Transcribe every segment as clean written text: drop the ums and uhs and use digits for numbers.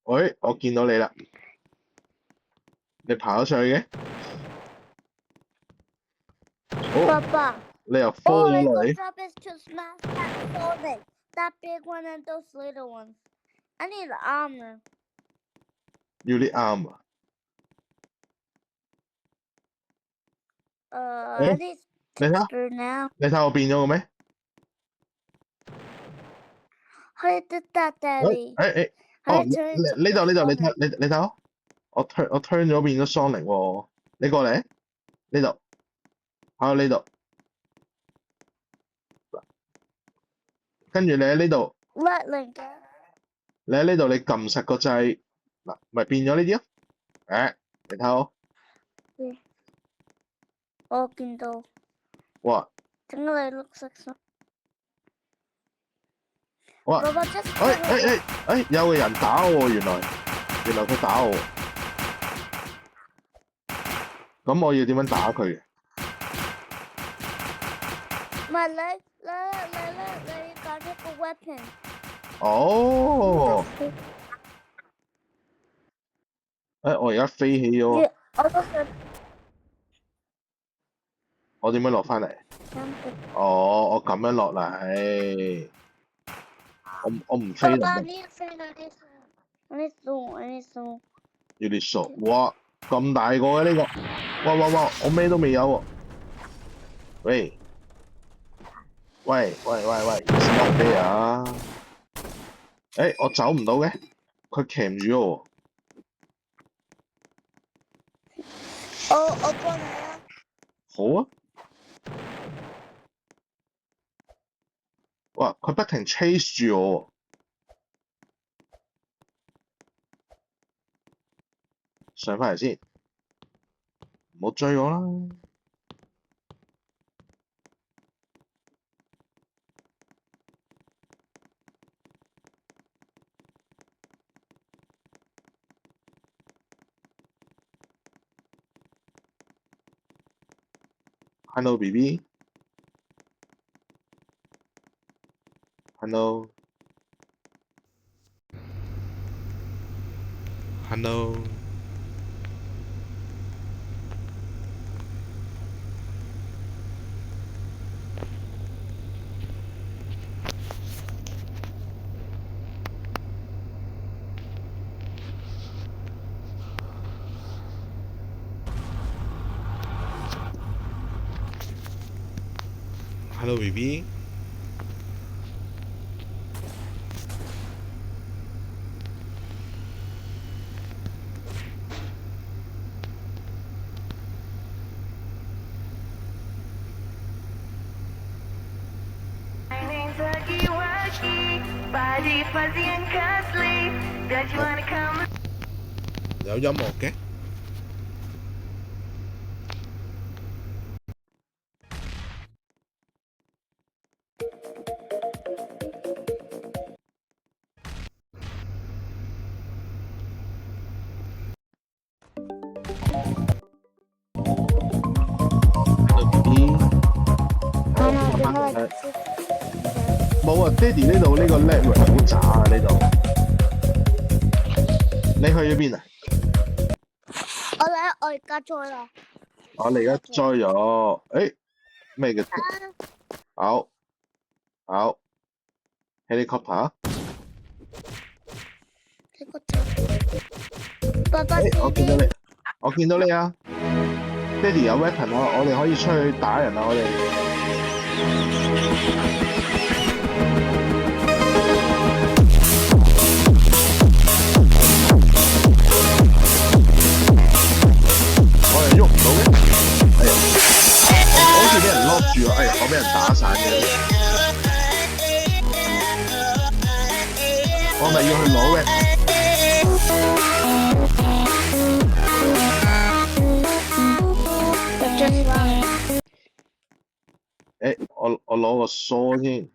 喂，我見到你啦，你爬咗上去嘅，爸爸。你又 fall Oh, 咗 the 落 good 嚟， job is to smash that solid. That big one and those little ones. I need armor. 要啲啱啊！ I need 你睇下， texture now. 你睇我變咗嘅咩？ How you did that, 誒 Daddy? 誒誒， How 哦， you turn it to 呢度， Sonic? 你睇我 turn 咗變咗 Sonic 喎，你過嚟呢度，喺呢度，跟住你喺呢度， Let Link. 你喺呢度，你撳實個掣，嗱，咪變咗呢啲咯，你睇我， Oh, Kindle. 哇 整個你綠色衫。哇，爸爸 just 有個人打我喎，原來佢打我，咁我要點樣打佢嘅？ My leg, you got a weapon. 哦，我而家飛起咗， Yeah, also 我點樣落翻嚟？ 哦，我咁樣落嚟，我唔飛爸爸，啦，你飛啦，你數。要你傻，哇，咁大個嘅呢個，哇，我咩都未有喎，喂，stop there 啊，我走唔到嘅，佢鉗住我我幫你啦。喎，好啊，哇，佢不停 chase 住我喎，上翻嚟先，唔好追我啦。Hello BB， Hello， Hello BB， 有音樂嘅。冇啊，爹哋呢度呢個 network 好渣啊呢度。你去咗邊啊？我而家再啦。你而家 join 咗，咩嘅？好 helicopter。爸爸，我見到你啊！爹哋有 weapon 啊，我哋可以出去打人啊！我哋。我哋喐唔到嘅，我好似俾人 lock 住啊！我俾人打散嘅，我咪要去攞嘅。我攞個梳先。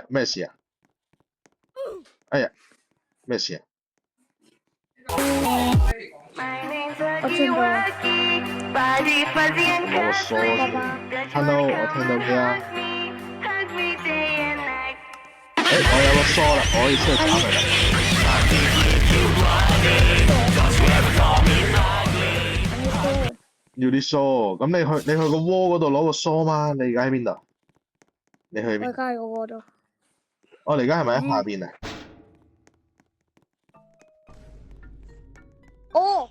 咩事啊？咩事啊？我聽到。攞個梳先。Hello， 我聽到咩啊？我有個梳啦，我可以出去斬佢啦。要啲梳，咁你去個窩嗰度攞個梳嘛？你而家喺邊度？你去邊？我而家喺個窩度。我哋而家係咪喺下邊啊？哦。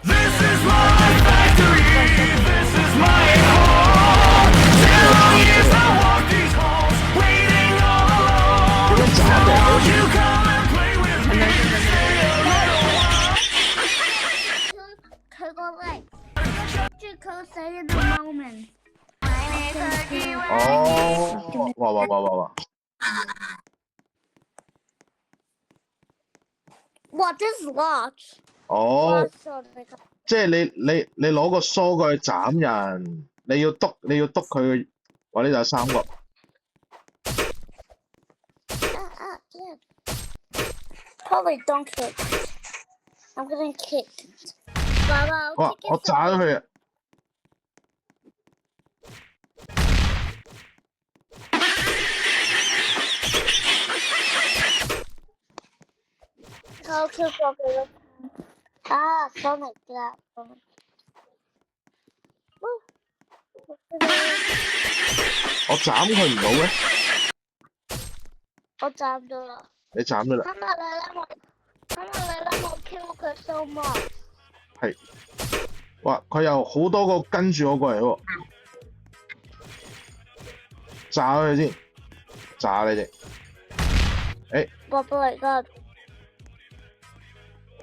This is my factory, this is my home. 10 years I walk these halls, waiting all alone. Won't you come and play with me? Stay a little while. 佢個力，住佢死嘅 moment。哦，哇！哇 ，this large。哦，即係你攞個梳過去斬人，你要篤佢，我呢度有3個。Probably don't kick. I'm gonna kick. 爸爸，哇！我炸咗佢啊！我 kill 咗佢啦。啊 ，Sonic 啦 ，Sonic。我斬佢唔到咩？我斬咗啦。你斬咗啦？我 kill 佢 so much。係。哇！佢有好多個跟住我過嚟喎，炸咗佢先，炸你哋。爸爸嚟㗎。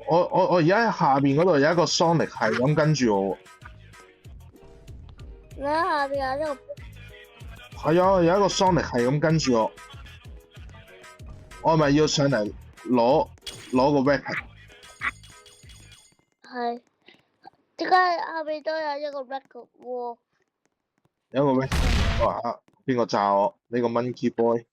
我而家喺下邊嗰度有一個 Sonic 係咁跟住我喎。你喺下邊有呢個。係啊，有一個 Sonic 係咁跟住我，我係咪要上嚟攞個 weapon？ 係。點解下邊都有一個 record 喎？有一個 weapon， 哇！邊個炸我？呢個 Monkey Boy。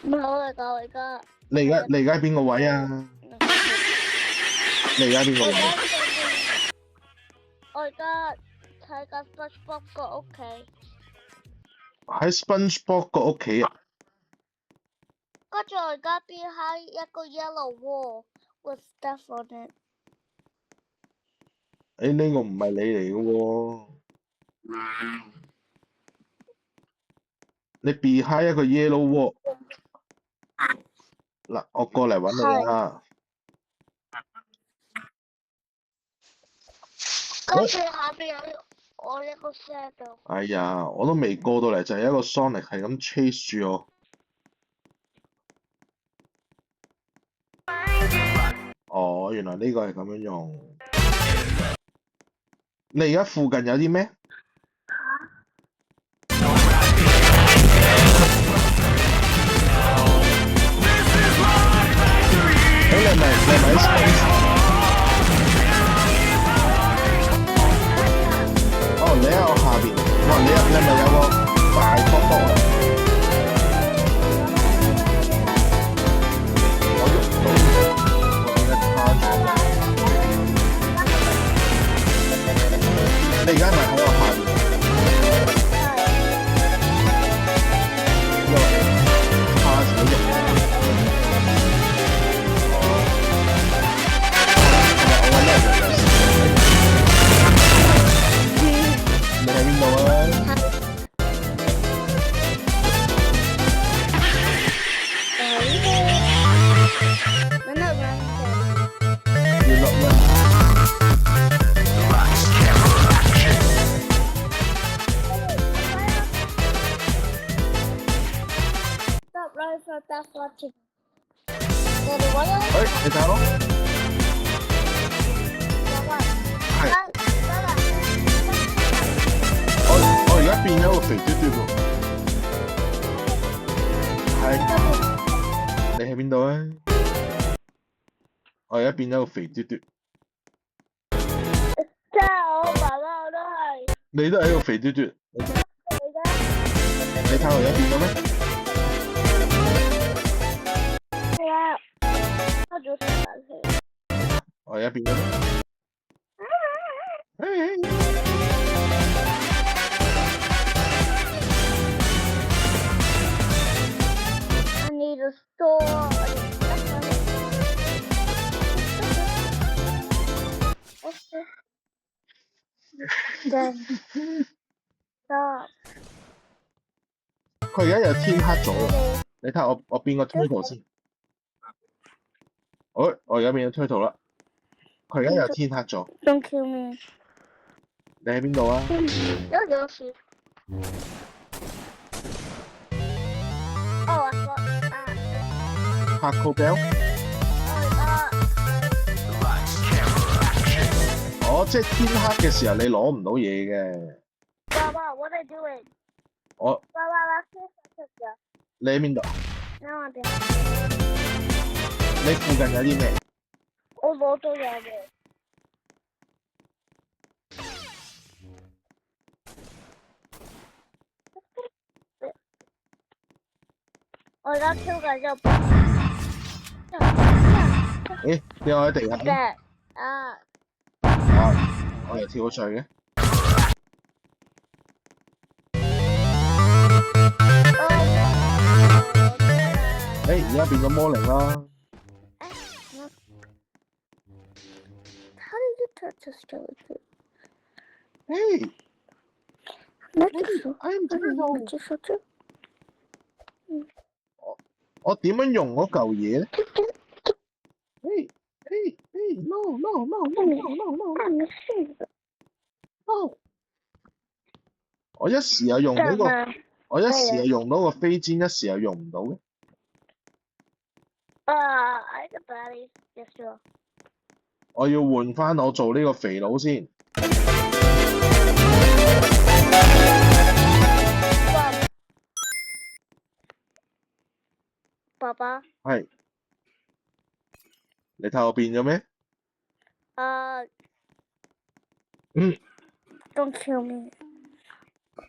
唔係我嚟㗎，我而家。你而家喺邊個位啊？你而家邊個位？我而家睇緊 SpongeBob 個屋企。喺 SpongeBob 個屋企啊！跟住我而家變喺一個 yellow wall with stuff on it。呢個唔係你嚟嘅喎，你避開一個 yellow wall。嗱，我過嚟揾你啦。跟住下邊有我一個 shadow。哎呀，我都未過到嚟，就係一個 Sonic 係咁 chase 住我。哦，原來呢個係咁樣用。你而家附近有啲咩？你係咪哦，你喺我下邊。哇，你係咪有個大角角啊？我喐唔到，我點解卡住？你而家係咪喺我下邊？卡住咗喐。你喺邊度啊？Stop running for that watching。你睇咯。係。我而家變咗個肥嘟嘟喎。係。你喺邊度啊？我而家變咗個肥嘟嘟。即係我爸爸我都係。你都係一個肥嘟嘟。你睇我而家變咗咩？係啊。開咗成日氣。我而家變咗咩？I need a store. Then stop. 佢而家又天黑咗喎，你睇下我變個 turtle 先。我而家變咗 turtle 啦。佢而家又天黑咗， Don't kill me. 你喺邊度啊？有Yoshi. Oh, I thought. Taco Bell？ 哦，即係天黑嘅時候你攞唔到嘢嘅。Baba, what are you doing? 我 Baba, let's see if 你喺邊度？ No, I didn't. 你附近有啲咩？我攞到嘢嘅。我而家跳緊咗。誒，你我喺地下。嘅啊！我又跳咗上去嘅。誒，而家變咗魔靈啦。How did you touch a skeleton? 誒，那就說， I am 那 turtle。就說這。我點樣用嗰嚿嘢咧？No no no no no no no no！我一時又用到個，我一時又用到個飛氈，一時又用唔到嘅。I got bodies. Yes, sure. 我要換翻我做呢個肥佬先。爸爸。係。你睇我變咗咩？Don't kill me.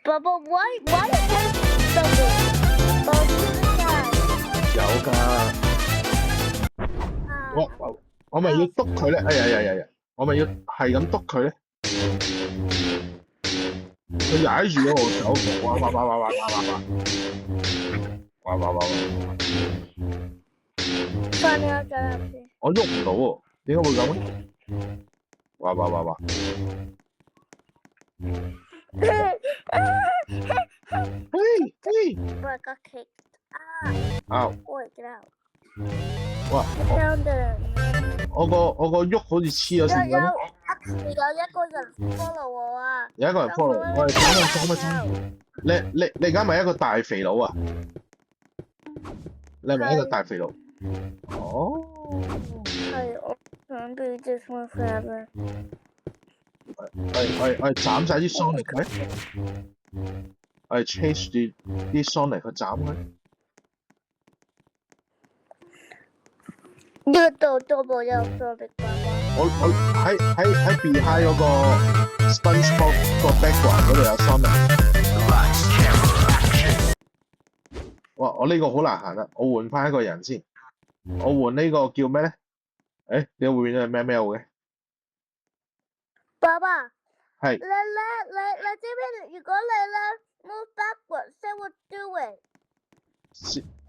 Baba, why you can't do something? 有㗎。我咪要篤佢咧？哎呀！我咪要係咁篤佢咧？佢踩住咗我手，哇！我喐唔到喎，點解會咁咧？哇！嘿！ But I got kicked. 啊！ Boy, get out. 哇！ Found it. 我個喐好似黐咗線咁。有一個人 follow 我啊！有一個人 follow 我哋講。你而家咪一個大肥佬啊？你係咪一個大肥佬？哦。係，我想 be this one forever。我哋斬晒啲 Sonic 佢，我哋 chase 住啲 Sonic 去斬佢。呢個都冇有 Sonic 爸爸。我喺 behind 嗰個 SpongeBob 個 background 嗰度有 Sonic。哇！我呢個好難行啦，我換翻一個人先。我換呢個叫咩咧？誒，點解會變咗係咩嘅？爸爸，係。你知唔知？如果你move backward，先會 do it。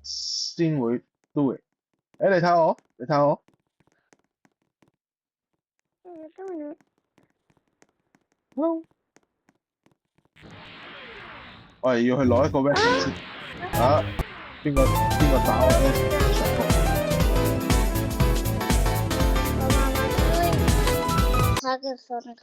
先會 do it。誒，你睇我。我哋要去攞一個 weapon 先。啊！邊個打我咧？他跟 Sonic